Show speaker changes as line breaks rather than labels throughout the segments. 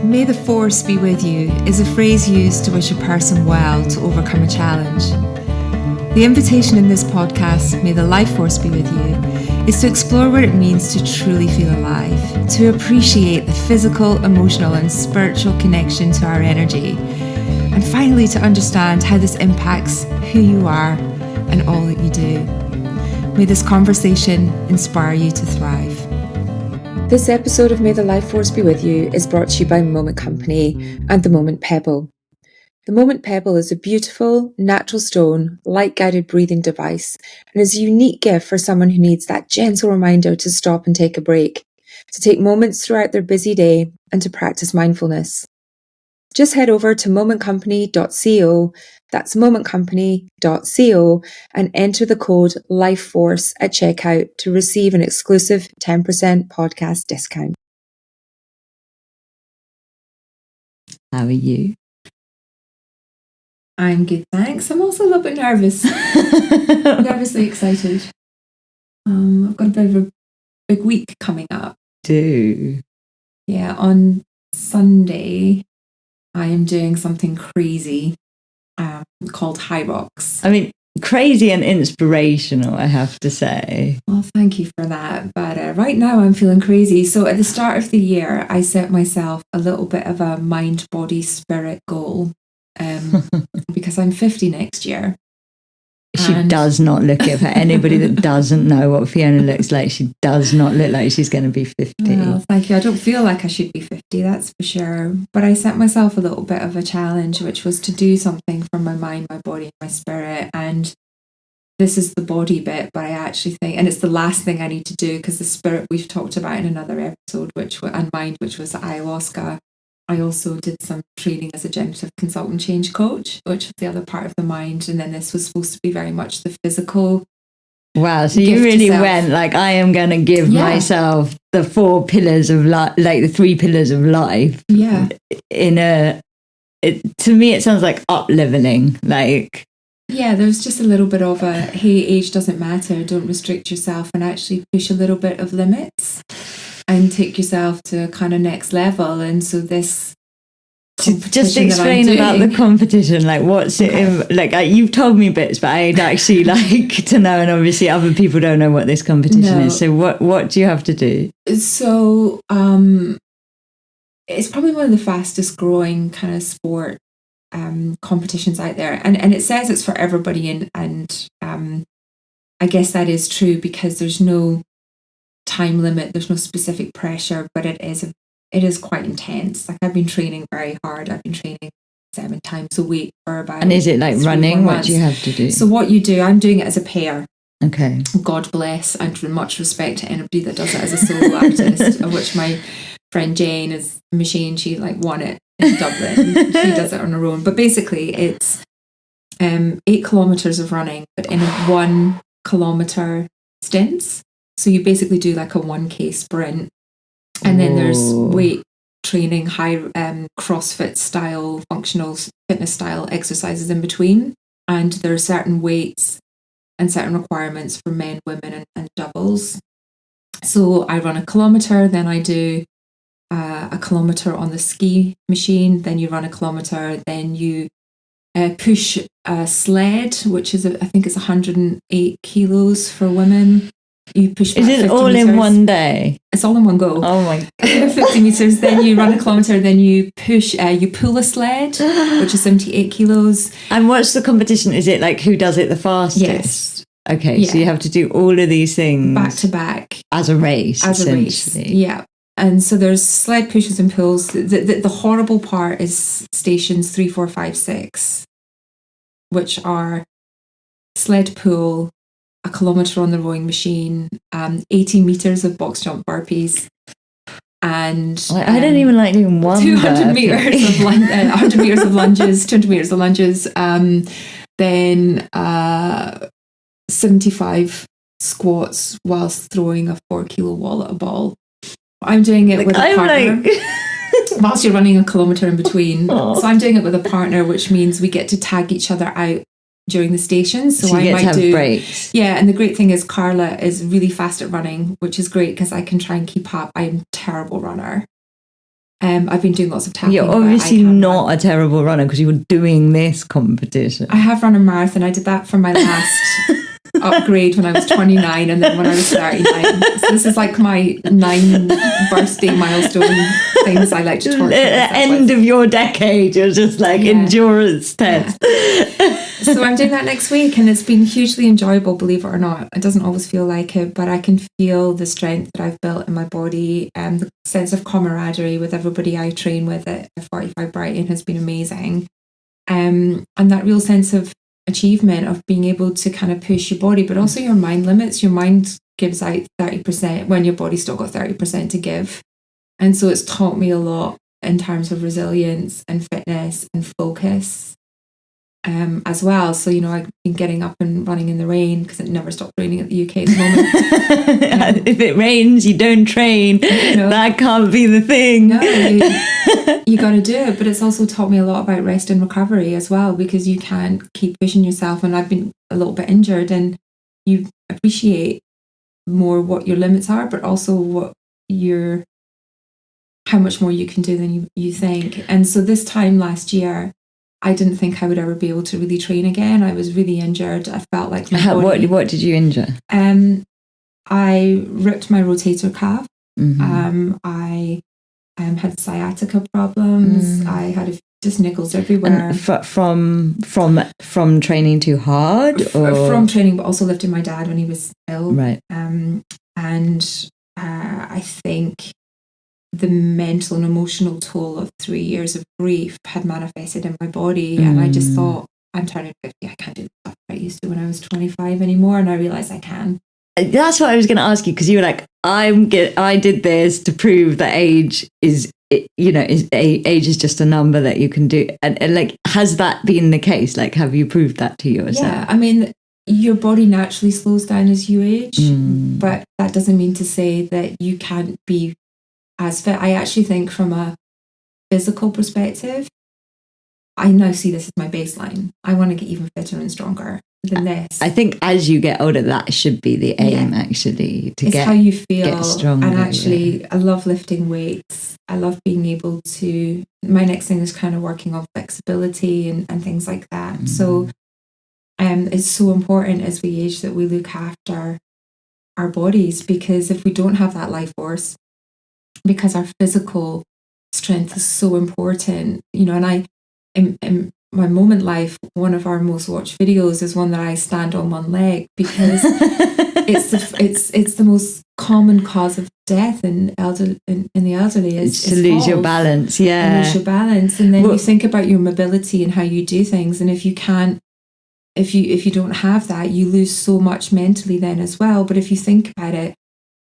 May the force be with you is a phrase used to wish a person well to overcome a challenge. The invitation in this podcast, May the life force be with you, is to explore what it means to truly feel alive, to appreciate the physical, emotional and spiritual connection to our energy, and finally to understand how this impacts who you are and all that you do. May this conversation inspire you to thrive. This episode of May the Life Force Be With You is brought to you by Moment Company and the Moment Pebble. The Moment Pebble is a beautiful, natural stone, light-guided breathing device and is a unique gift for someone who needs that gentle reminder to stop and take a break, to take moments throughout their busy day and to practice mindfulness. Just head over to momentcompany.co, that's momentcompany.co, and enter the code LIFEFORCE at checkout to receive an exclusive 10% podcast discount.
How are you?
I'm good, thanks. I'm also a little bit nervous. Nervously excited. I've got a bit of a big week coming up. Yeah, on Sunday I am doing something crazy called Hyrox.
I mean, crazy and inspirational, I have to say.
Well, thank you for that. But right now I'm feeling crazy. So at the start of the year, I set myself a little bit of a mind, body, spirit goal because I'm 50 next year.
She does not look it. For anybody that doesn't know what Fiona looks like, she does not look like she's going to be 50.
Well, thank you. I don't feel like I should be 50, that's for sure. But I set myself a little bit of a challenge, which was to do something for my mind, my body, and my spirit. And this is the body bit, but I actually think, and it's the last thing I need to do because the spirit we've talked about in another episode, and mind, which was ayahuasca. I also did some training as a generative consultant change coach, which was the other part of the mind. And then this was supposed to be very much the physical.
Wow. So you really went like, I am going to give myself the 4 pillars of life, like the 3 pillars of life.
Yeah.
To me, it sounds like up leveling. Like,
yeah, there's just a little bit of a, hey, age doesn't matter. Don't restrict yourself and actually push a little bit of limits. And take yourself to kind of next level. And so this
just explain about the competition, like what's it in, like you've told me bits, but I'd actually like to know, and obviously other people don't know what this competition is. So what do you have to do?
So it's probably one of the fastest growing kind of sport competitions out there, and it says it's for everybody, and I guess that is true because there's no time limit, there's no specific pressure, but it is quite intense. Like I've been training very hard. I've been training 7 times a week for about.
And is it like running? What do you have to do?
So what you do, I'm doing it as a pair.
Okay.
God bless, and much respect to anybody that does it as a solo artist, of which my friend Jane is a machine. She like won it in Dublin. She does it on her own. But basically it's 8 kilometers of running, but in 1 kilometer stints. So you basically do like a 1K sprint, and then there's weight training, high CrossFit style, functional fitness style exercises in between. And there are certain weights and certain requirements for men, women and doubles. So I run 1 kilometer, then I do 1 kilometer on the ski machine, then you run 1 kilometer, then you push a sled, which is, I think it's 108 kilos for women. You push.
Is it all meters. In one day?
It's all in one go.
Oh my
God. 50 meters, then you run 1 kilometer, then you push, you pull a sled, which is 78 kilos.
And what's the competition? Is it like who does it the fastest?
Yes.
Okay, yeah. So you have to do all of these things
back to back
as a race.
Yeah. And so there's sled pushes and pulls. The horrible part is stations 3, 4, 5, 6, which are sled pull, 1 kilometer on the rowing machine, 80 meters of box jump burpees, and
I don't even like doing
200 meters of 100 meters of lunges, 200 meters of lunges, then 75 squats whilst throwing a 4-kilo wall at a ball. I'm doing it with a partner. Whilst you're running 1 kilometer in between. So I'm doing it with a partner, which means we get to tag each other out during the stations. So
you
I
get
might
to have
do
breaks.
Yeah, and the great thing is Kahreela is really fast at running, which is great because I can try and keep up. I'm a terrible runner. I've been doing lots of tapping.
You're obviously not a terrible runner because you were doing this competition.
I have run a marathon. I did that for my last upgrade when I was 29 and then when I was 39. So this is like my 9 birthday milestone things I like to torture
At the end of your decade, you're just like endurance test.
Yeah. So I'm doing that next week and it's been hugely enjoyable, believe it or not. It doesn't always feel like it, but I can feel the strength that I've built in my body and the sense of camaraderie with everybody I train with at 45 Brighton has been amazing. And that real sense of achievement of being able to kind of push your body, but also your mind limits. Your mind gives out 30% when your body's still got 30% to give. And so it's taught me a lot in terms of resilience and fitness and focus as well. So, I've been getting up and running in the rain because it never stopped raining at the UK at the moment.
If it rains, you don't train. That can't be the thing.
No, you got to do it. But it's also taught me a lot about rest and recovery as well, because you can't keep pushing yourself. And I've been a little bit injured, and you appreciate more what your limits are, but also how much more you can do than you think. And so this time last year, I didn't think I would ever be able to really train again. I was really injured. I felt like my body...
What did you injure?
I ripped my rotator cuff.
Mm-hmm.
I had sciatica problems. I had just niggles everywhere.
And from training too hard?
From training, but also lifting my dad when he was ill.
Right.
I think the mental and emotional toll of 3 years of grief had manifested in my body, and I just thought, I'm turning 50, I can't do the stuff I used to when I was 25 anymore, and I realised I can.
That's what I was going to ask you, because you were like, I did this to prove that age is just a number that you can do, and like, has that been the case? Like, have you proved that to yourself?
Yeah, I mean, your body naturally slows down as you age, but that doesn't mean to say that you can't be as fit. I actually think from a physical perspective, I now see this as my baseline. I want to get even fitter and stronger than this.
I think as you get older, that should be the aim, actually.
It's how you feel.
Get stronger,
and actually, I love lifting weights. I love being able to... My next thing is kind of working on flexibility and things like that. So it's so important as we age that we look after our bodies, because if we don't have that life force, because our physical strength is so important, and I, in my moment life, one of our most watched videos is one that I stand on one leg, because it's the most common cause of death in the elderly is
to lose your
falls.
balance,
and lose your balance, and then you think about your mobility and how you do things, and if you don't have that, you lose so much mentally then as well. But if you think about it,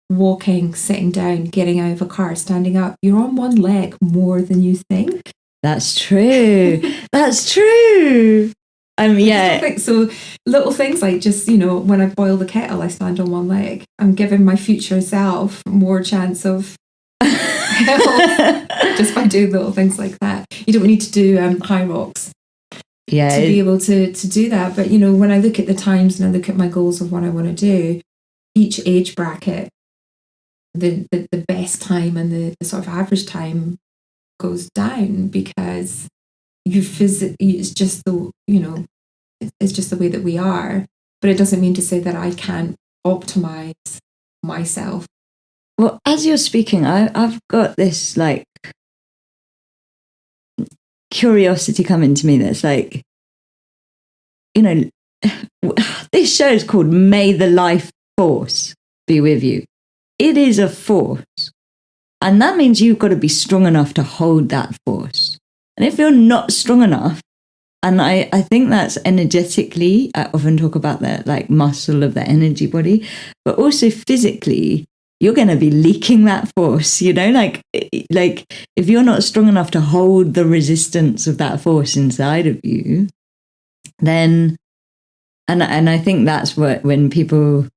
walking, sitting down, getting out of a car, standing up, you're on one leg more than you think.
That's true. That's true.
So little things like just, when I boil the kettle, I stand on one leg. I'm giving my future self more chance of health just by doing little things like that. You don't need to do Hyrox to be able to do that. But, when I look at the times and I look at my goals of what I want to do, each age bracket, the best time and the sort of average time goes down, because it's just it's just the way that we are. But it doesn't mean to say that I can't optimize myself.
Well, as you're speaking, I've got this like curiosity coming to me that's like, this show is called May the Life Force Be With You. It is a force. And that means you've got to be strong enough to hold that force. And if you're not strong enough, and I think that's energetically, I often talk about that like muscle of the energy body, but also physically, you're going to be leaking that force, like if you're not strong enough to hold the resistance of that force inside of you, then, and I think that's when people,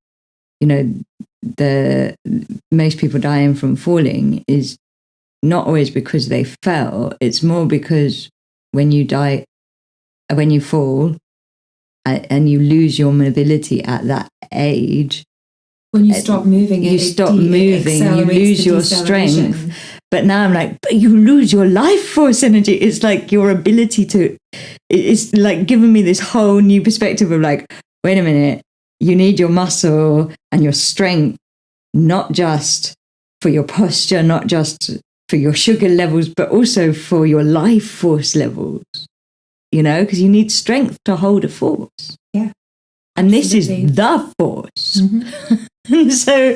most people dying from falling is not always because they fell. It's more because when you fall and you lose your mobility at that age,
when you stop moving,
you lose your strength, But now I'm like, but you lose your life force energy. It's like your ability to, it's like giving me this whole new perspective of like, wait a minute, you need your muscle and your strength, not just for your posture, not just for your sugar levels, but also for your life force levels, you know, because you need strength to hold a force.
Yeah.
And
Absolutely.
This is the force.
Mm-hmm.
So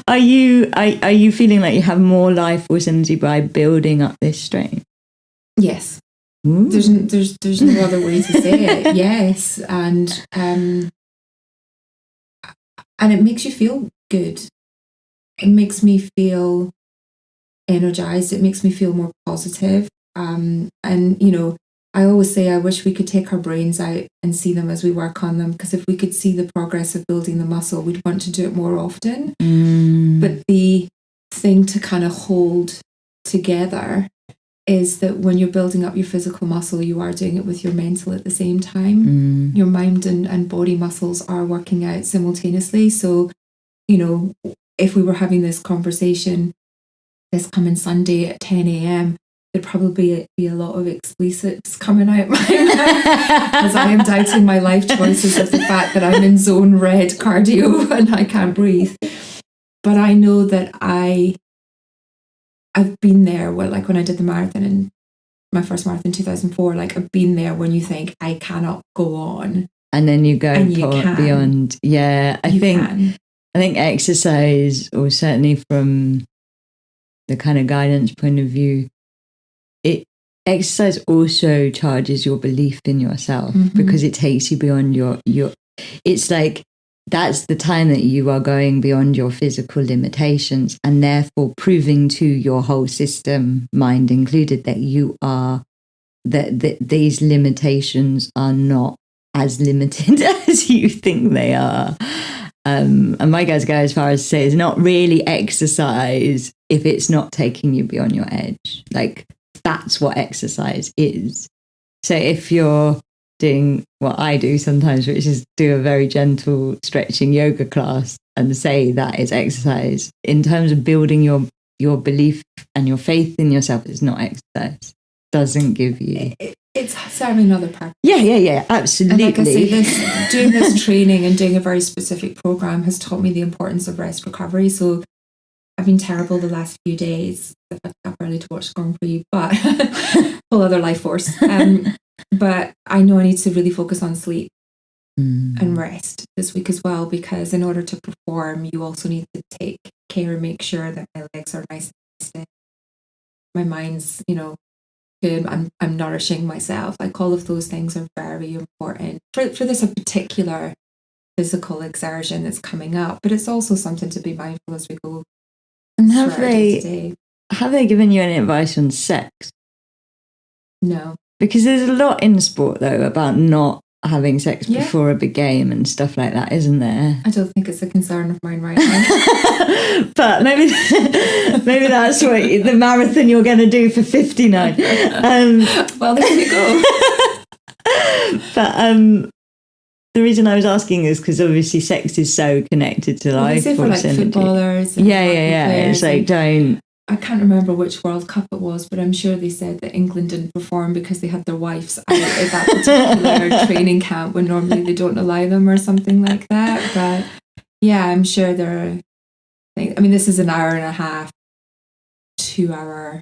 are you feeling like you have more life force energy by building up this strength?
Yes.
Ooh.
There's no other way to say it. Yes. And it makes you feel good. It makes me feel energized. It makes me feel more positive. And you know, I always say I wish we could take our brains out and see them as we work on them, because if we could see the progress of building the muscle, we'd want to do it more often. But the thing to kind of hold together is that when you're building up your physical muscle, you are doing it with your mental at the same time. Your mind and body muscles are working out simultaneously. So, you know, if we were having this conversation this coming Sunday at 10 a.m, there'd probably be a lot of explicits coming out my mouth as I am doubting my life choices of the fact that I'm in zone red cardio and I can't breathe. But I know that I've been there when I did the marathon, and my first marathon in 2004, like I've been there when you think I cannot go on.
And then you go beyond. Yeah, I think exercise, or certainly from the kind of guidance point of view, exercise also charges your belief in yourself, because it takes you beyond your it's like that's the time that you are going beyond your physical limitations, and therefore proving to your whole system, mind included, that you are that these limitations are not as limited as you think they are. And my guys go as far as to say it's not really exercise if it's not taking you beyond your edge. Like, that's what exercise is. So if you're doing what I do sometimes, which is do a very gentle stretching yoga class, and say that is exercise, in terms of building your belief and your faith in yourself, it's not exercise. Doesn't give you...
It's serving another purpose. Yeah,
absolutely.
And like I say, doing this training and doing a very specific program has taught me the importance of rest recovery. So I've been terrible the last few days. I've got up early to watch Grand Prix, but whole other life force. But I know I need to really focus on sleep and rest this week as well, because in order to perform, you also need to take care and make sure that my legs are nice and rested. My mind's, you know, good. I'm nourishing myself. Like, all of those things are very important for this particular physical exertion that's coming up. But it's also something to be mindful as we go.
And have they given you any advice on sex?
No.
Because there's a lot in sport, though, about not having sex before a big game and stuff like that, isn't there?
I don't think it's a concern of mine right now.
But maybe that's what the marathon you're going to do for 59.
Well, there you go.
But the reason I was asking is because obviously sex is so connected to life.
For like footballers. And
yeah. It's like,
I can't remember which World Cup it was, but I'm sure they said that England didn't perform because they had their wives out at that particular training camp, when normally they don't allow them or something like that. But yeah, I'm sure there are things. I mean, this is an hour and a half, 2-hour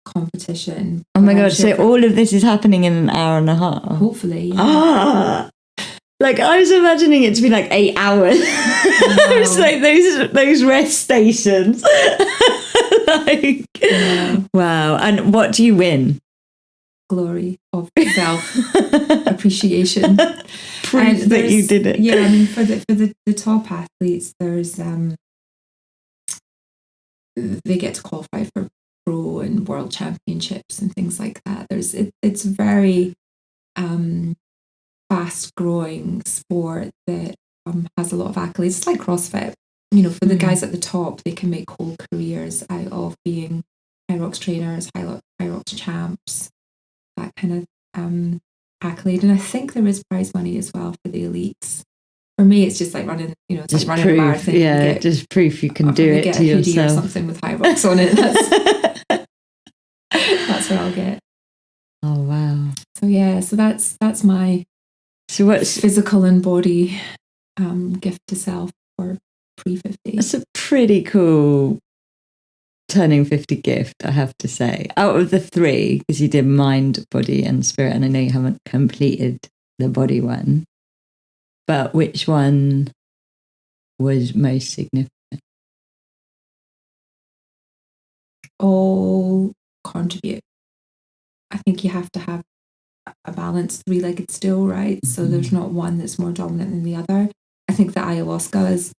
competition.
Oh my God, so all of this is happening in an hour and a half?
Hopefully, yeah.
Like, I was imagining it to be like 8 hours. It's like those rest stations. Wow. And what do you win?
Glory of self appreciation.
Proof that you did it.
Yeah, I mean, for the top athletes, there's they get to qualify for pro and world championships and things like that. It's very fast growing sport that has a lot of accolades. It's like CrossFit. You know, for the guys at the top, they can make whole careers out of being Hyrox trainers, Hyrox champs, that kind of accolade. And I think there is prize money as well for the elites. For me, it's just like running, it's just like running
proof,
a marathon.
Yeah, just proof you can do it
get
to
a hoodie
yourself.
Or something with Hyrox on it. what I'll get.
Oh wow.
So yeah, so that's my
what's
physical and body gift to self for pre-50.
That's a pretty cool turning 50 gift, I have to say. Out of the three, because you did mind, body and spirit, and I know you haven't completed the body one, but which one was most significant?
All contribute. I think you have to have a balanced three-legged stool, right? So there's not one that's more dominant than the other. I think the ayahuasca is,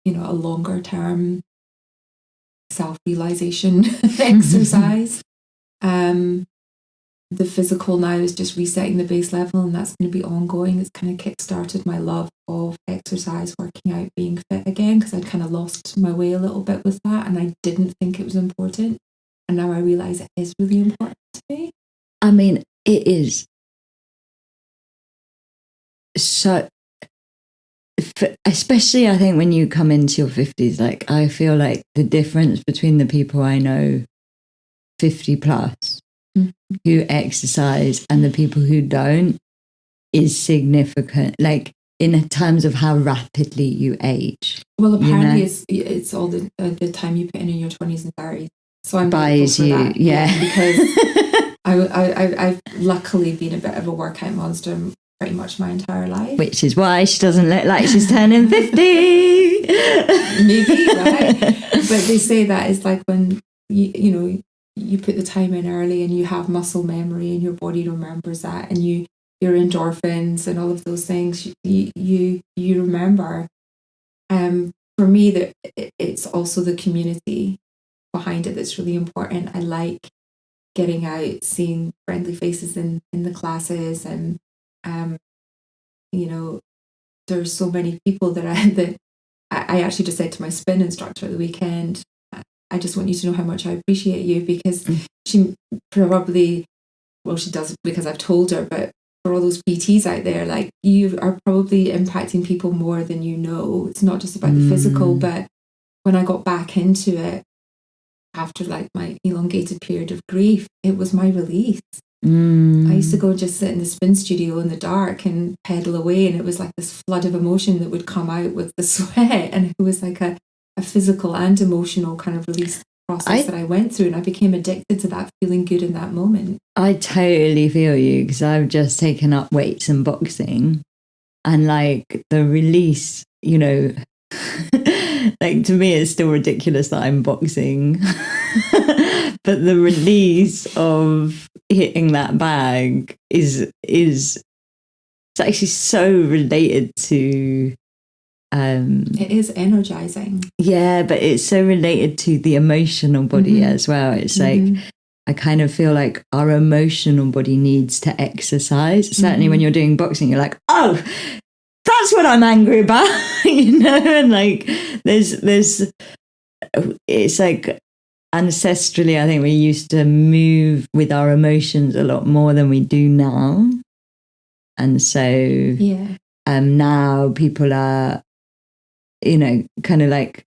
a longer term self-realization exercise. The physical now is just resetting the base level, and that's going to be ongoing. It's kind of kick-started my love of exercise, working out, being fit again, because I'd kind of lost my way a little bit with that, and I didn't think it was important. And now I realize it is really important to me.
I mean, it is so, especially I think when you come into your 50s, like I feel like the difference between the people I know 50 plus who exercise and the people who don't is significant, like in terms of how rapidly you age.
Well, apparently it's all the time you put in your 20s and 30s. So I'm
buys you,
that.
yeah.
Because I've luckily been a bit of a workout monster pretty much my entire life.
Which is why she doesn't look like she's turning 50.
Maybe, right? But they say that is like when you put the time in early and you have muscle memory and your body remembers that, and your endorphins and all of those things you remember. For me, that it's also the community behind it that's really important. I like getting out, seeing friendly faces in the classes, and there's so many people that I actually just said to my spin instructor at the weekend, I just want you to know how much I appreciate you, because she probably, well, she does because I've told her, but for all those PTs out there, like, you are probably impacting people more than you know. It's not just about the physical, but when I got back into it after like my elongated period of grief, it was my release. I used to go and just sit in the spin studio in the dark and pedal away, and it was like this flood of emotion that would come out with the sweat, and it was like a physical and emotional kind of release process that I went through, and I became addicted to that, feeling good in that moment.
I totally feel you, because I've just taken up weights and boxing, and like the release, like to me it's still ridiculous that I'm boxing, but the release of hitting that bag is it's actually so related to
it is energizing.
Yeah, but it's so related to the emotional body as well. It's like I kind of feel like our emotional body needs to exercise. Certainly when you're doing boxing, you're like, oh, that's what I'm angry about, and like there's it's like ancestrally, I think we used to move with our emotions a lot more than we do now. And so now people are, kind of like,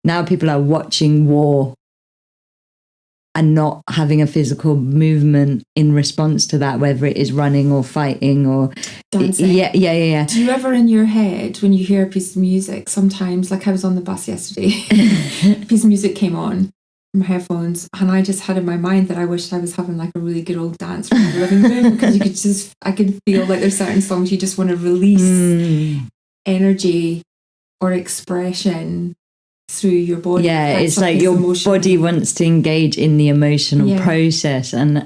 now people are watching war and not having a physical movement in response to that, whether it is running or fighting or
dancing.
Yeah.
Do you ever in your head, when you hear a piece of music, sometimes, like I was on the bus yesterday, a piece of music came on from headphones, and I just had in my mind that I wished I was having like a really good old dance from the living room, because I could feel like there's certain songs you just want to release energy or expression through your body.
Yeah, it's like your body wants to engage in the emotional process, and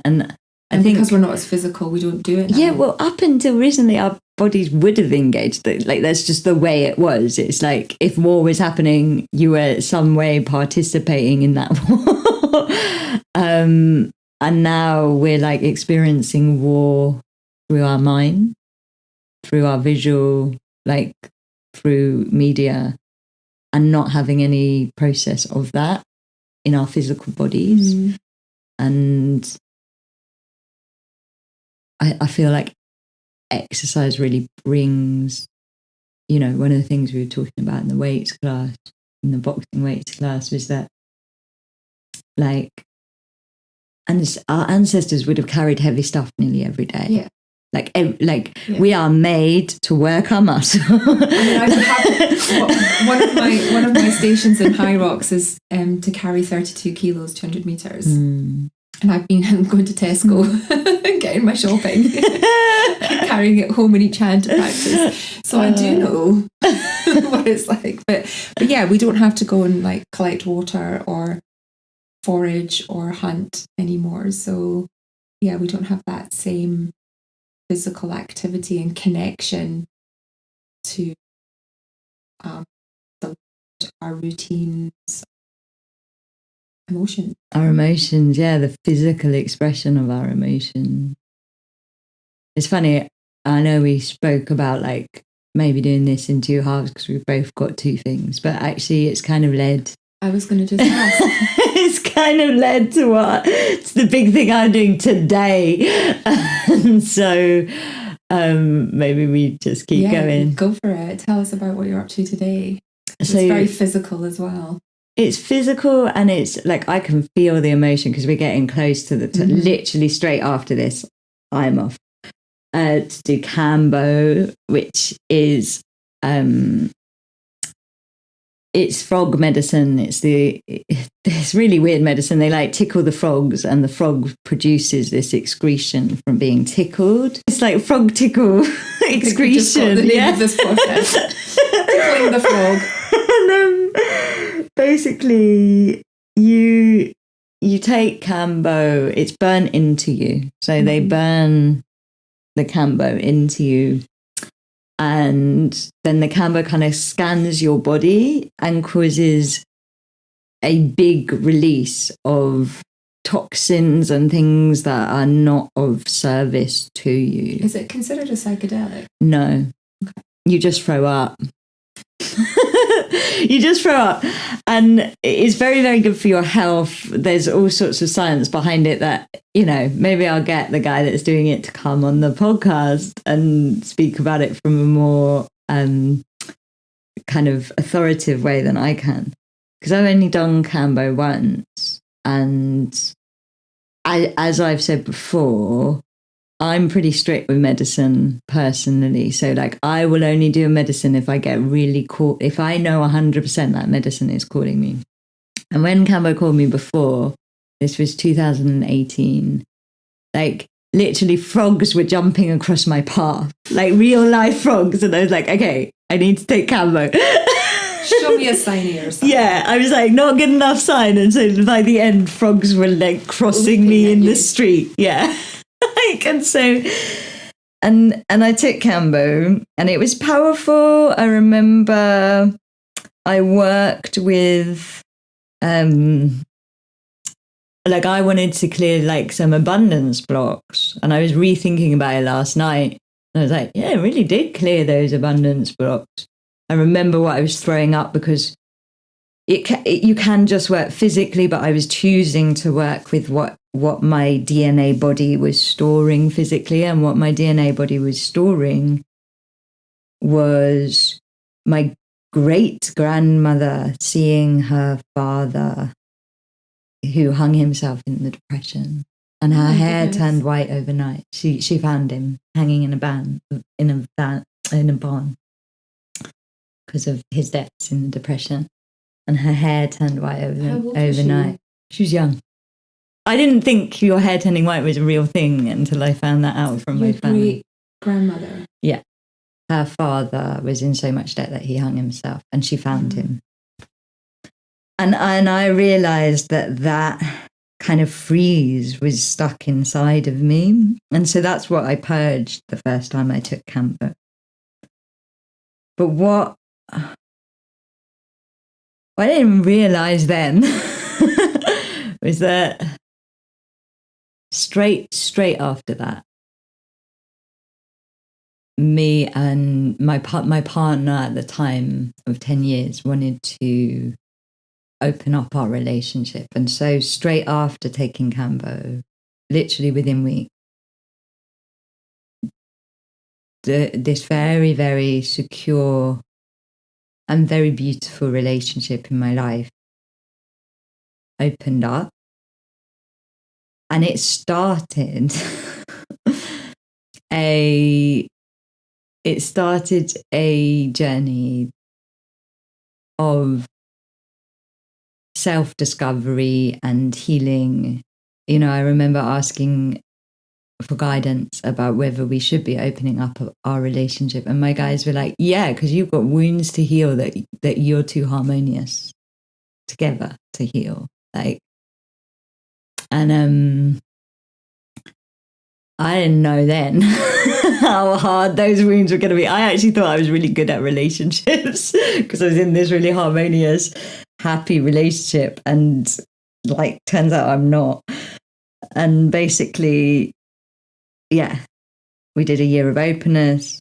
I think
because we're not as physical, we don't do it now.
Yeah, well, up until recently, our bodies would have engaged. Like, that's just the way it was. It's like if war was happening, you were some way participating in that war. And now we're like experiencing war through our mind, through our visual, like through media, and not having any process of that in our physical bodies. And I feel like exercise really brings, one of the things we were talking about in the weights class, in the boxing weights class, was that like And our ancestors would have carried heavy stuff nearly every day.
Yeah.
We are made to work our muscle.
One of my stations in Hyrox is to carry 32 kilos, 200 meters. And I've been going to Tesco and getting my shopping, carrying it home in each hand to practice. So I do know what it's like. But yeah, we don't have to go and like collect water or forage or hunt anymore. So yeah, we don't have that same physical activity and connection to our routines, emotions.
Our emotions, yeah, the physical expression of our emotions. It's funny, I know we spoke about like maybe doing this in two halves because we've both got two things, but actually it's kind of led.
I was going to just ask.
It's kind of led to it's the big thing I'm doing today. And so maybe we just keep going.
Go for it. Tell us about what you're up to today. It's very physical as well.
It's physical, and it's like I can feel the emotion because we're getting close to literally straight after this, I'm off to do Kambo, which is it's frog medicine. It's really weird medicine. They like tickle the frogs, and the frog produces this excretion from being tickled. It's like frog tickle excretion.
The name of this podcast. Tickling the frog.
And basically, you take Kambo. It's burnt into you. So they burn the Kambo into you. And then the Kambo kind of scans your body and causes a big release of toxins and things that are not of service to you.
Is it considered a psychedelic?
No. Okay. You just throw up. You just throw up. And it's very, very good for your health. There's all sorts of science behind it that, maybe I'll get the guy that's doing it to come on the podcast and speak about it from a more kind of authoritative way than I can. Because I've only done Kambo once. And as I've said before, I'm pretty strict with medicine personally. So like I will only do a medicine if I get really caught, if I know 100% that medicine is calling me. And when Kambo called me before, this was 2018, like literally frogs were jumping across my path, like real life frogs. And I was like, okay, I need to take Kambo.
Show me a sign here or something.
Yeah, I was like, not good enough sign. And so by the end, frogs were like crossing me in the street. Yeah. And so, and I took Kambo, and it was powerful. I remember I worked with, like I wanted to clear like some abundance blocks, and I was rethinking about it last night. And I was like, yeah, it really did clear those abundance blocks. I remember what I was throwing up because you can just work physically, but I was choosing to work with what my DNA body was storing physically, and what my DNA body was storing was my great-grandmother seeing her father who hung himself in the Depression, and her hair turned white overnight. She found him hanging in a barn because of his deaths in the Depression. And her hair turned white overnight. She was young. I didn't think your hair turning white was a real thing until I found that out from my family.
Grandmother.
Yeah. Her father was in so much debt that he hung himself, and she found him. And I realized that kind of freeze was stuck inside of me. And so that's what I purged the first time I took Kambo. But what I didn't realize then was that straight after that, me and my partner at the time of 10 years wanted to open up our relationship. And so straight after taking Kambo, literally within weeks, this very, very secure and very beautiful relationship in my life opened up. And it started a journey of self-discovery and healing. You know, I remember asking for guidance about whether we should be opening up our relationship, and my guys were like, yeah, because you've got wounds to heal that you're too harmonious together to heal. Like, and I didn't know then how hard those wounds were going to be. I actually thought I was really good at relationships because I was in this really harmonious, happy relationship, and like, turns out I'm not. And basically, yeah, we did a year of openness.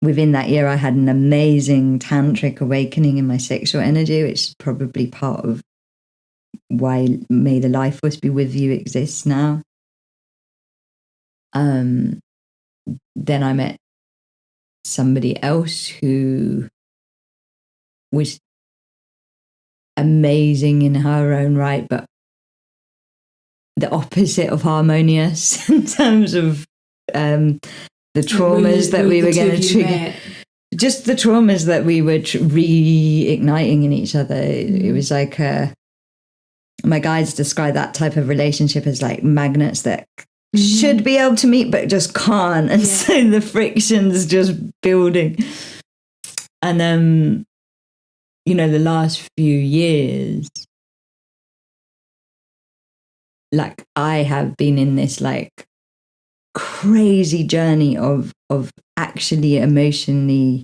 Within that year, I had an amazing tantric awakening in my sexual energy, which is probably part of why May the Life Force Be With You exists now. Then I met somebody else who was amazing in her own right, but the opposite of harmonious in terms of the traumas that we were going to trigger. Just the traumas that we were reigniting in each other. It was like my guides describe that type of relationship as like magnets that should be able to meet but just can't, and so the friction's just building. And you know, the last few years, like, I have been in this like crazy journey of actually emotionally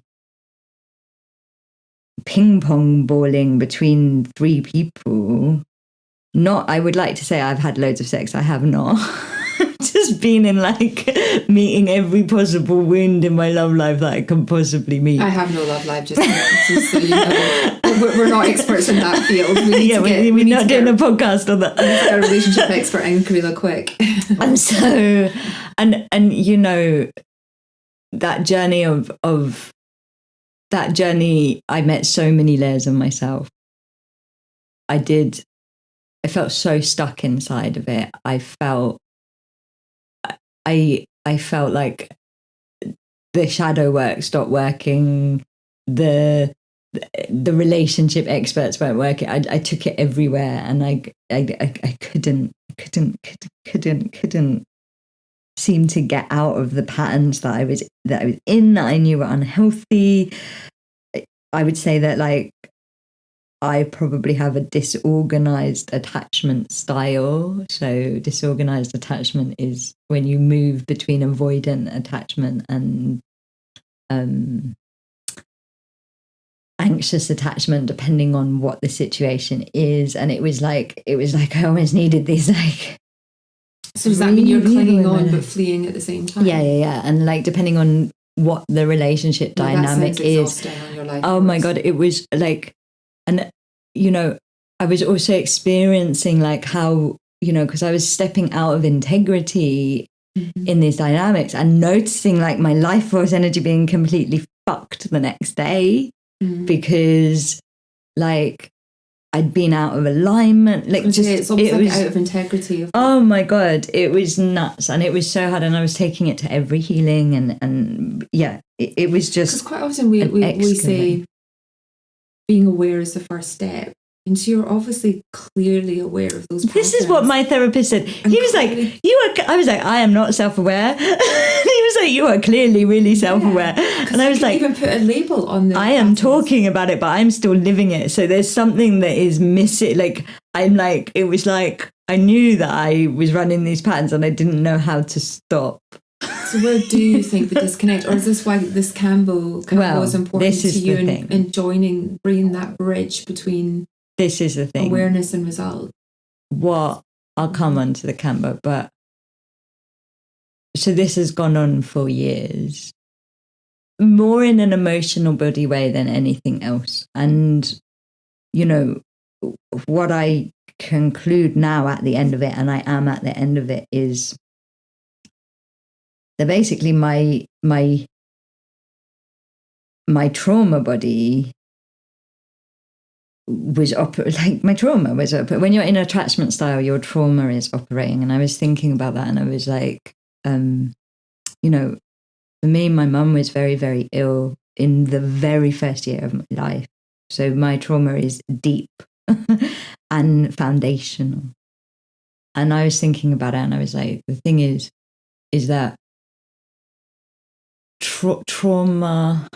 ping pong balling between three people. Not, I would like to say I've had loads of sex. I have not. Just been in like meeting every possible wound in my love life that I can possibly meet.
I have no love life, just so you know. We're not experts in that field. We're
not doing a podcast on that.
A relationship expert in Kahreela quick.
And so, and you know, that journey of that journey, I met so many layers of myself. I felt so stuck inside of it. I felt like the shadow work stopped working. The relationship experts weren't working. I took it everywhere, and I couldn't seem to get out of the patterns that I was in, that I knew were unhealthy. I would say that, like, I probably have a disorganized attachment style. So disorganized attachment is when you move between avoidant attachment and anxious attachment, depending on what the situation is. And it was like I almost needed these, like.
So does that mean you're clinging on but fleeing at the same time?
Yeah. And like, depending on what the relationship dynamic is.
On your life
my God, it was like, and you know, I was also experiencing like how, you know, because I was stepping out of integrity in these dynamics and noticing like my life force energy being completely fucked the next day because like I'd been out of alignment. Like, just
it's almost like out of integrity.
Oh my God, it was nuts, and it was so hard. And I was taking it to every healing, and yeah, it was just.
Because quite often we say being aware is the first step. And so you're obviously clearly aware of those patterns.
This is what my therapist said. He was like, I was like, I am not self-aware. He was like, you are clearly really self-aware. And I was like,
even put a label on the
I am talking about it, but I'm still living it. So there's something that is missing. Like, I'm like, it was like, I knew that I was running these patterns and I didn't know how to stop.
So where do you think the disconnect, or is this why this Kambo is important to you in joining, bringing that bridge between
this is the thing,
awareness and result?
What, I'll come on to the Kambo, but so this has gone on for years, more in an emotional body way than anything else. And, you know, what I conclude now at the end of it, and I am at the end of it, is that basically my trauma body like my trauma was when you're in attachment style, your trauma is operating. And I was thinking about that, and I was like, you know, for me, my mum was very, very ill in the very first year of my life. So my trauma is deep and foundational. And I was thinking about it, and I was like, the thing is that trauma,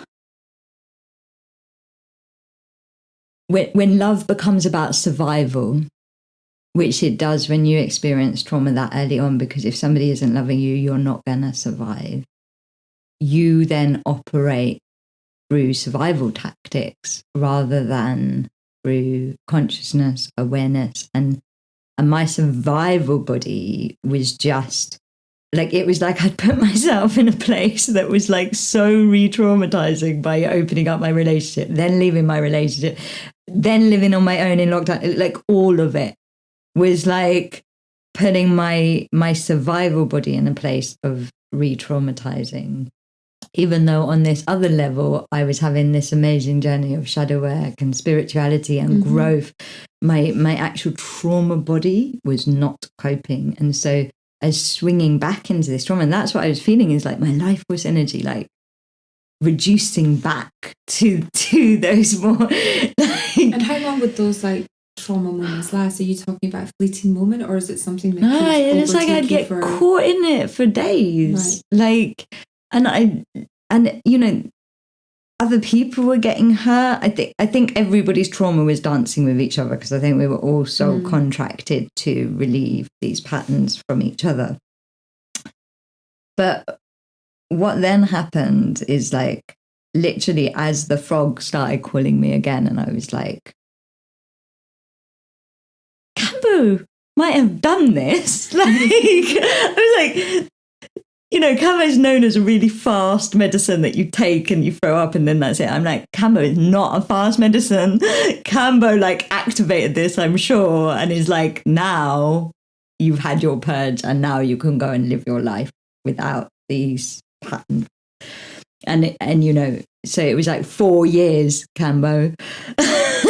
when love becomes about survival, which it does when you experience trauma that early on, because if somebody isn't loving you, you're not going to survive. You then operate through survival tactics rather than through consciousness, awareness. And my survival body was just like, it was like I'd put myself in a place that was like so re-traumatizing by opening up my relationship, then leaving my relationship, then living on my own in lockdown. Like all of it was like putting my survival body in a place of re-traumatizing. Even though on this other level, I was having this amazing journey of shadow work and spirituality and growth, my actual trauma body was not coping. And so I was swinging back into this trauma. And that's what I was feeling, is like my life force energy, like reducing back to those more.
And how long would those like trauma moments last? Are you talking about a fleeting moment, or is it something that
no, it's like I'd get caught in it for days. Right. Like, and you know, other people were getting hurt. I think everybody's trauma was dancing with each other, because I think we were all so contracted to relieve these patterns from each other. But what then happened is, like, literally as the frog started calling me again, and I was like, Kambo might have done this. Like, I was like, you know, Kambo is known as a really fast medicine that you take and you throw up and then that's it. I'm like, Kambo is not a fast medicine. Kambo like activated this, I'm sure, and is like, now you've had your purge and now you can go and live your life without these patterns. And you know, so it was like 4 years, Kambo.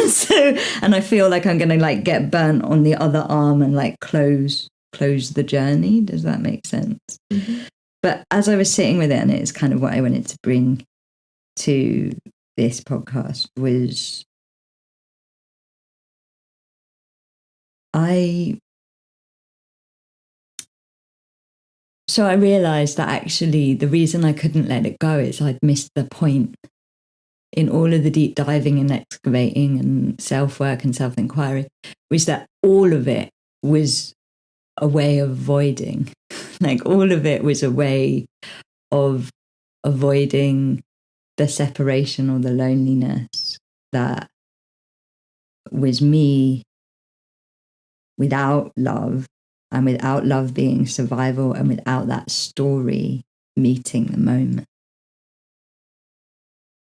So, and I feel like I'm going to like get burnt on the other arm and like close the journey. Does that make sense? Mm-hmm. But as I was sitting with it, and it's kind of what I wanted to bring to this podcast, was I realized that actually the reason I couldn't let it go is I'd missed the point in all of the deep diving and excavating and self-work and self-inquiry, was that all of it was a way of avoiding. Like all of it was a way of avoiding the separation or the loneliness that was me without love, and without love being survival, and without that story meeting the moment.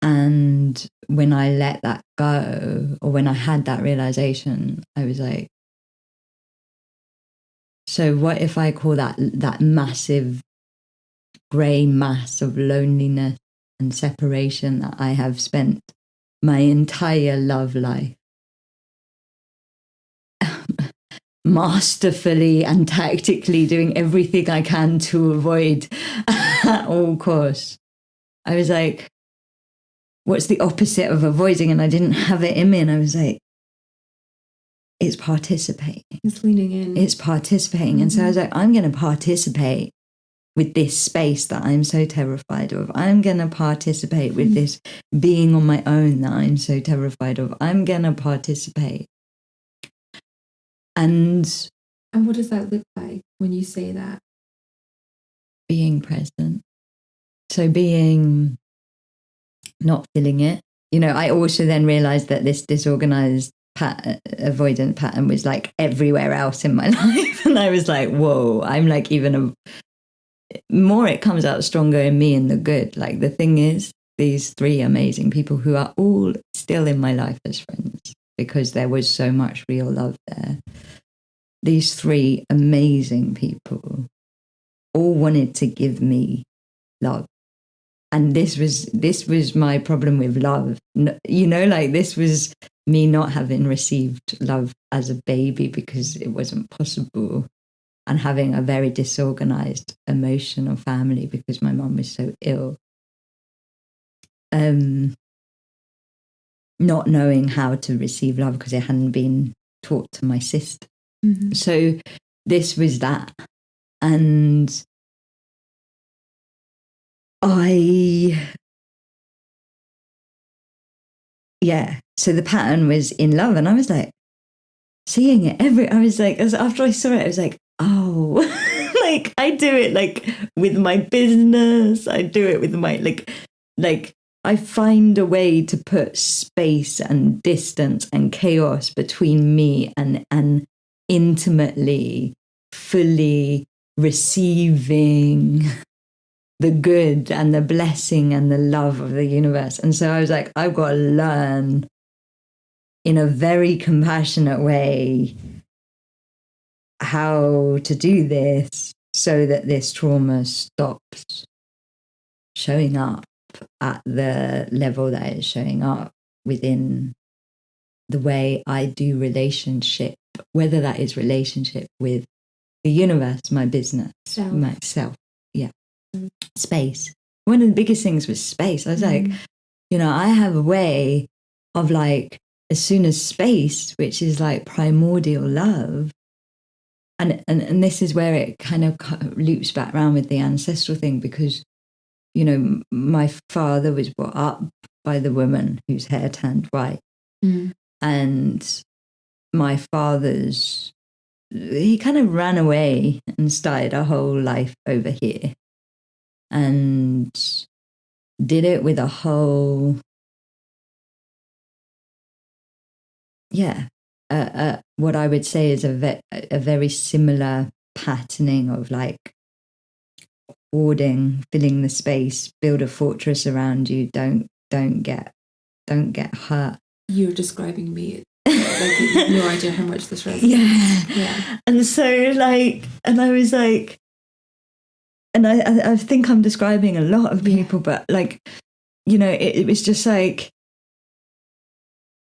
And when I let that go, or when I had that realization, I was like, so what if I call that massive grey mass of loneliness and separation that I have spent my entire love life masterfully and tactically doing everything I can to avoid at all costs? I was like, what's the opposite of avoiding? And I didn't have it in me. And I was like, it's participating.
It's leaning in.
It's participating. Mm-hmm. And so I was like, I'm going to participate with this space that I'm so terrified of. I'm going to participate with this being on my own that I'm so terrified of. I'm going to participate. And
what does that look like when you say that?
Being present. So being, not feeling it. You know, I also then realized that this disorganized avoidant pattern was like everywhere else in my life. And I was like, whoa, I'm like more it comes out stronger in me in the good. Like the thing is, these 3 amazing people who are all still in my life as friends, because there was so much real love there. These 3 amazing people all wanted to give me love. And this was my problem with love. You know, like this was me not having received love as a baby because it wasn't possible, and having a very disorganized emotional family because my mum was so ill. Not knowing how to receive love because it hadn't been taught to my sister.
Mm-hmm.
So this was that. And so the pattern was in love, and I was like seeing it I was like, after I saw it, I was like, oh, like I do it like with my business, I do it with my like I find a way to put space and distance and chaos between me and intimately, fully receiving the good and the blessing and the love of the universe. And so I was like, I've got to learn in a very compassionate way how to do this so that this trauma stops showing up at the level that it's showing up within the way I do relationship, whether that is relationship with the universe, my business, myself, space. One of the biggest things was space. I was like, I have a way of like, as soon as space, which is like primordial love, and this is where it kind of loops back around with the ancestral thing, because my father was brought up by the woman whose hair turned white. And my he kind of ran away and started a whole life over here and did it with a whole, what I would say is a very similar patterning of like hoarding, filling the space, build a fortress around you, don't get hurt.
You're describing me like you have no idea how much this resonates.
Yeah. And so like, and I was like, and I think I'm describing a lot of people, but like, it was just like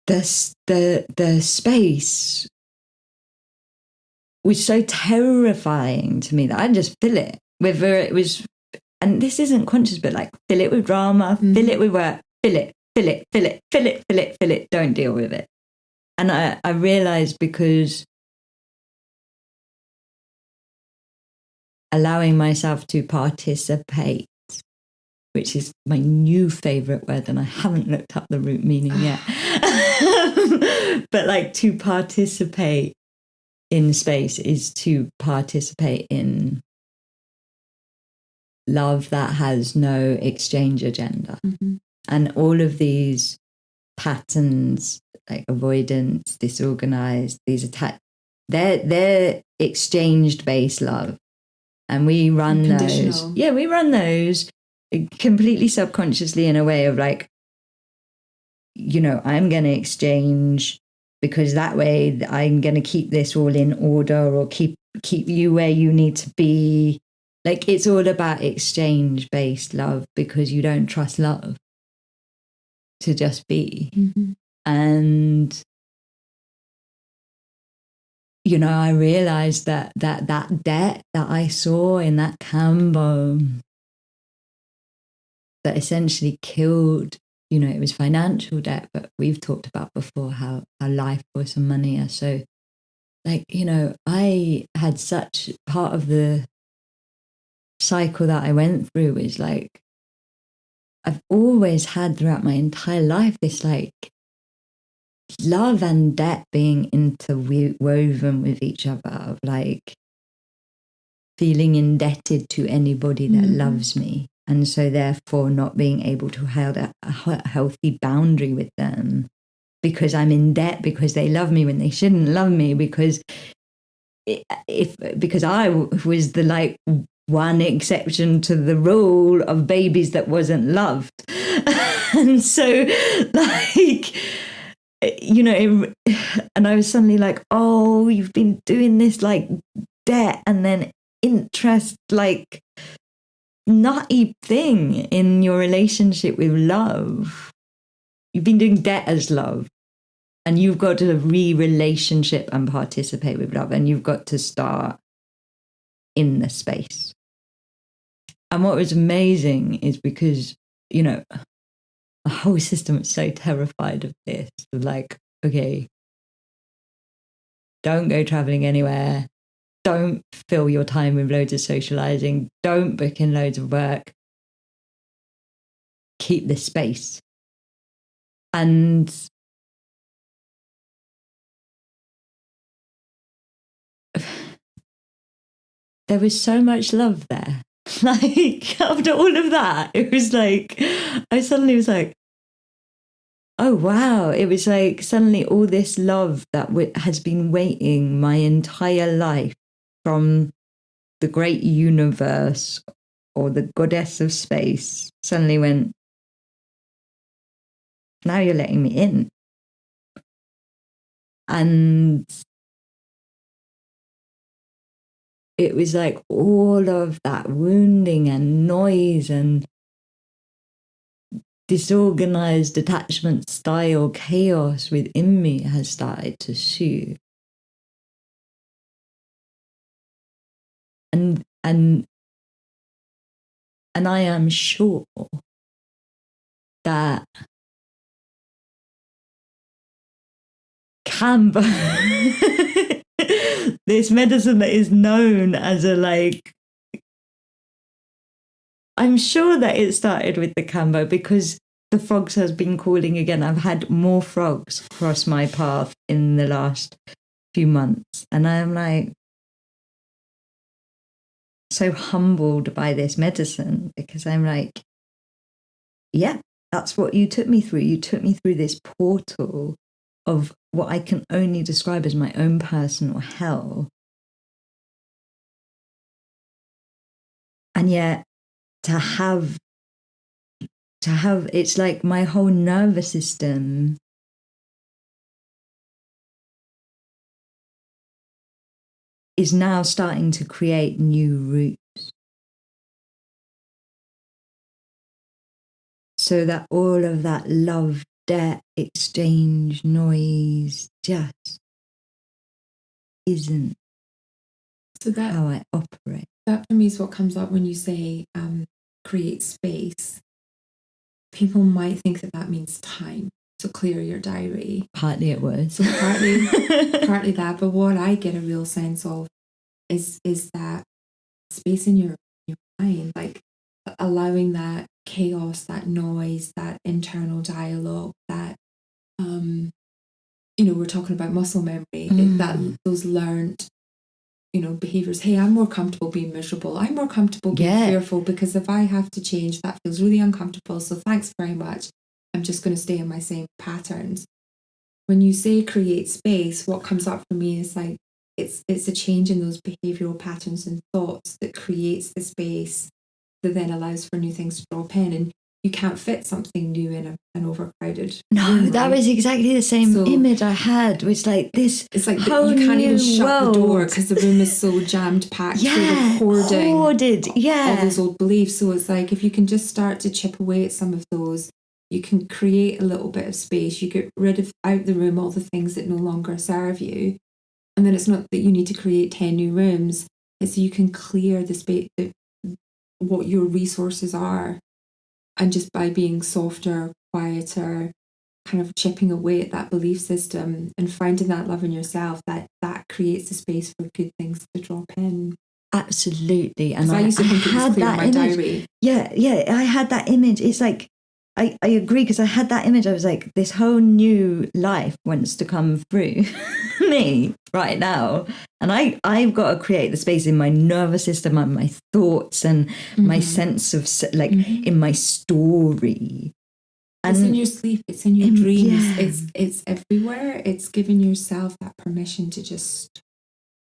the space was so terrifying to me that I just fill it, whether it was, and this isn't conscious, but like fill it with drama, fill it with work, fill it, don't deal with it. And I realized, because allowing myself to participate, which is my new favorite word, and I haven't looked up the root meaning yet, but like to participate in space is to participate in love that has no exchange agenda. And all of these patterns, like avoidance, disorganized, these attacks, they're exchange-based love. And we run those. Yeah, we run those completely subconsciously in a way of like, I'm going to exchange because that way I'm going to keep this all in order, or keep you where you need to be. Like, it's all about exchange-based love, because you don't trust love to just be. And I realized that debt that I saw in that Kambo that essentially killed, it was financial debt, but we've talked about before how life force and money are so, like, I had such part of the cycle that I went through is like, I've always had throughout my entire life this like love and debt being interwoven with each other, of like feeling indebted to anybody that loves me, and so therefore not being able to hold a healthy boundary with them because I'm in debt, because they love me when they shouldn't love me, because I was the like one exception to the rule of babies that wasn't loved. And so like, and I was suddenly like, oh, you've been doing this like debt and then interest, like nutty thing in your relationship with love. You've been doing debt as love. And you've got to re-relationship and participate with love. And you've got to start in the space. And what was amazing is because, you know, the whole system is so terrified of this. Like, okay, don't go traveling anywhere. Don't fill your time with loads of socializing. Don't book in loads of work. Keep this space. And there was so much love there. Like, after all of that, it was like, I suddenly was like, oh, wow. It was like suddenly all this love that has been waiting my entire life from the great universe or the goddess of space suddenly went, now you're letting me in. And it was like all of that wounding and noise and disorganized attachment style chaos within me has started to soothe. And I am sure that Kambo, this medicine that is known as a like, I'm sure that it started with the Kambo because the frogs has been calling again. I've had more frogs cross my path in the last few months. And I'm like so humbled by this medicine because I'm like, yeah, that's what you took me through. You took me through this portal of what I can only describe as my own personal hell. And yet to have, it's like my whole nervous system is now starting to create new roots. So that all of that love, debt, exchange, noise just isn't how I operate.
That for me is what comes up when you say create space. People might think that means time to clear your diary.
Partly it was.
So partly that, but what I get a real sense of is that space in your mind, like allowing that chaos, that noise, that internal dialogue, that we're talking about muscle memory, that those learned behaviors. Hey, I'm more comfortable being miserable. I'm more comfortable being fearful because if I have to change, that feels really uncomfortable. So thanks very much. I'm just going to stay in my same patterns. When you say create space, what comes up for me is like it's a change in those behavioral patterns and thoughts that creates the space that then allows for new things to drop in. And you can't fit something new in an overcrowded room,
that was exactly the same image I had. It's like this.
It's like you can't even shut the door because the room is so jammed packed full of hoarded all those old beliefs. So it's like if you can just start to chip away at some of those, you can create a little bit of space. You get rid of out the room all the things that no longer serve you, and then it's not that you need to create 10 new rooms. It's you can clear the space, what your resources are. And just by being softer, quieter, kind of chipping away at that belief system and finding that love in yourself, that creates the space for good things to drop in.
Absolutely. And
I used to think it was clear in my diary.
Yeah, I had that image. It's like, I agree because I had that image. I was like, this whole new life wants to come through me right now. And I've got to create the space in my nervous system and my thoughts and my sense of in my story. And
it's in your sleep. It's in your dreams. Yeah. It's everywhere. It's giving yourself that permission to just.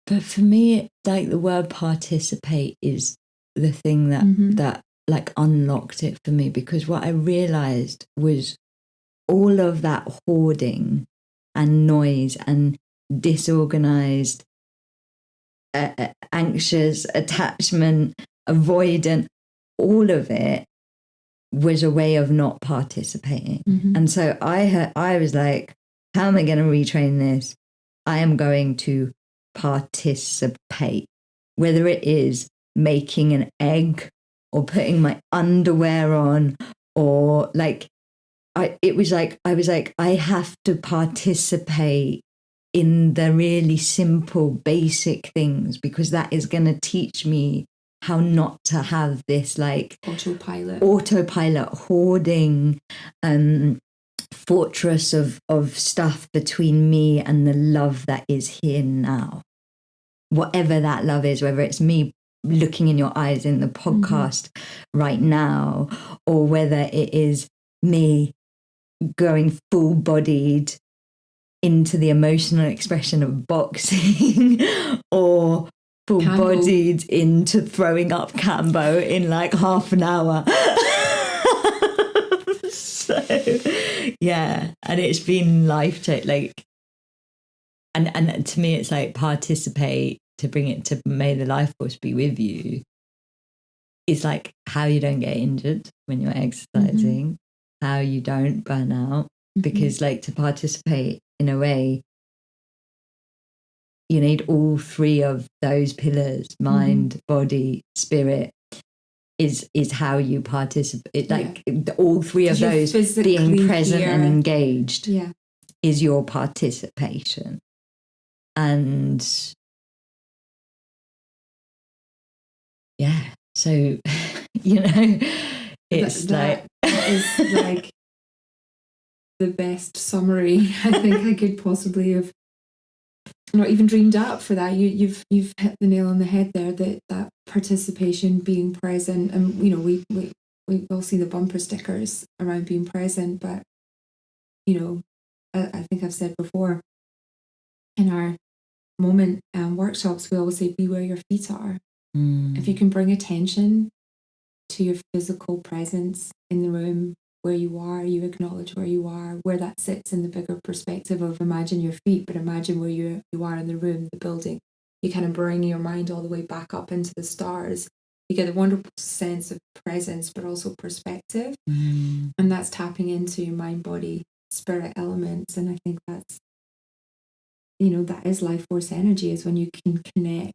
But for me, like the word participate is the thing that like unlocked it for me, because what I realized was all of that hoarding and noise and disorganized, anxious, attachment, avoidant, all of it was a way of not participating. And so I was like, how am I going to retrain this? I am going to participate, whether it is making an egg or putting my underwear on, or like, I was like, I have to participate in the really simple, basic things, because that is going to teach me how not to have this like autopilot hoarding fortress of stuff between me and the love that is here now. Whatever that love is, whether it's me looking in your eyes in the podcast right now, or whether it is me going full-bodied into the emotional expression of boxing, or full-bodied into throwing up Kambo in like half an hour. So yeah, and it's been like, and to me it's like participate, to bring it to may the life force be with you, is like how you don't get injured when you're exercising, how you don't burn out, because like to participate in a way, you need all three of those pillars, mind, body, spirit, is how you participate. Like all three of those being present and engaged is your participation. And yeah, so it's
that is like the best summary I think I could possibly have not even dreamed up for that. You've hit the nail on the head there, that participation, being present. And we all see the bumper stickers around being present, but I think I've said before in our moment workshops, we always say be where your feet are. If you can bring attention to your physical presence in the room where you are, you acknowledge where you are, where that sits in the bigger perspective of imagine your feet, but imagine where you are in the room, the building. You kind of bring your mind all the way back up into the stars. You get a wonderful sense of presence, but also perspective. And that's tapping into your mind, body, spirit elements. And I think that's, that is life force energy, is when you can connect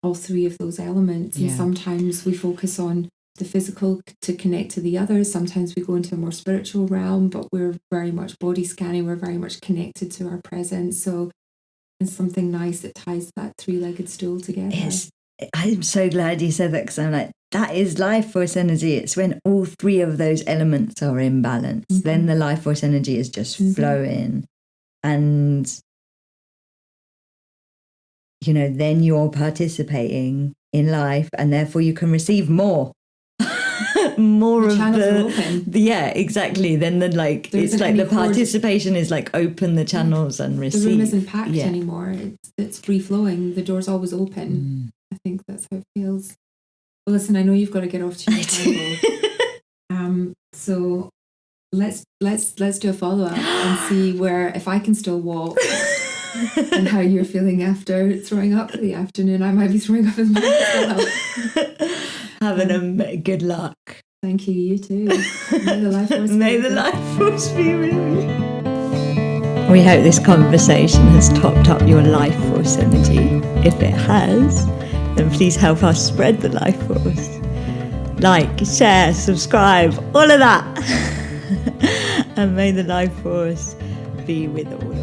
all three of those elements. And sometimes we focus on the physical to connect to the others. Sometimes we go into a more spiritual realm, but we're very much body scanning. We're very much connected to our presence. So it's something nice that ties that three-legged stool together.
Yes, I'm so glad you said that, because I'm like, that is life force energy. It's when all three of those elements are in balance. Then the life force energy is just flowing. And then you're participating in life, and therefore you can receive more
the
of
channels are open.
Yeah, exactly. Then it's like the participation is like open the channels and receive.
The room isn't packed anymore. It's free flowing. The door's always open. I think that's how it feels. Well, listen, I know you've got to get off to your Kambo. So let's do a follow up and see where, if I can still walk. And how you're feeling after throwing up for the afternoon. I might be throwing up as well.
Having a good luck.
Thank you, you too. May the life
force be with you. We hope this conversation has topped up your life force energy. If it has, then please help us spread the life force. Like, share, subscribe, all of that. And may the life force be with all.